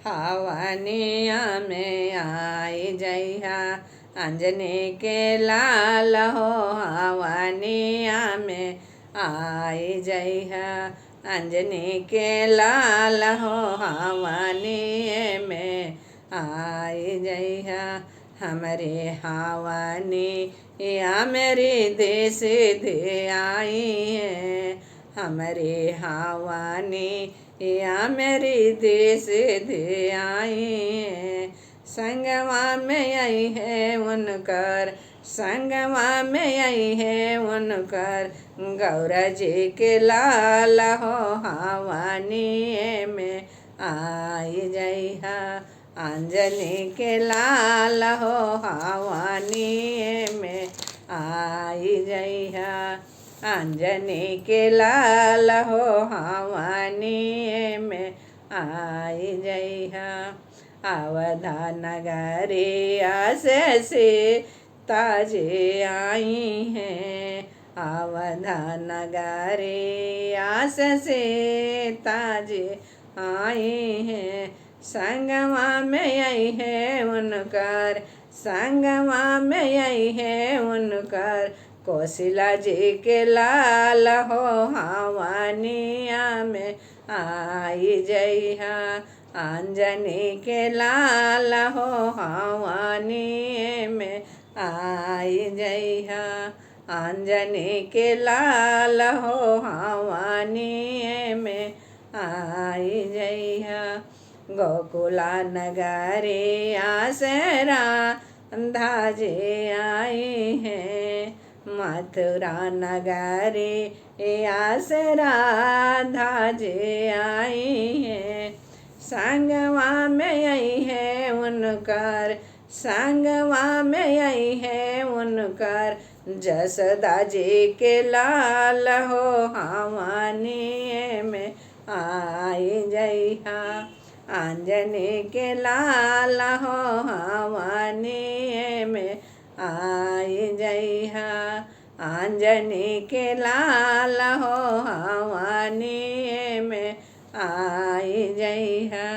हवनिया में आई जइहा अंजनी के लाल हो। हवनिया में आई जइहा अंजनी के लाल हो। हवनिए में आई जइहा हमरे हवनी या मेरी देश दे आई है। हमरे हवनी या मेरी देश दे आई है। संगवा में आई है उनकर संगवा में आई है उनकर गौरा जी के लाल हो। हवनिए में आई जइहा अंजनी के लाल हो। हवनिए में आई जइहा अंजनी के लाल हो। हवनिए में आई जइहा अवधा नगरिया से ताजे आई हैं। अवधा नगरिया से ताजे आई हैं। संगवा में आई है उनकर संगवा में आई है उनकर कौशिला जी के लाल हो। हवनिया में आई जइहा अंजनी के लाल हो। हवनिए में आई जइहा अंजनी के लाल हो। हवनिए में आई जइहा गोकुला नगरिया से राधा जी आई हैं। मथुरा नगरिया से राधा जी आई हैं। संगवा में आई है उनकर संगवा में आई है उनकर जसोदा जी के लाल हो। हवनिए में आई जइहा अंजनी के लाल हो। हवनिए में आई जइहा अंजनी के लाल हो। हवनिए में आई जइहा।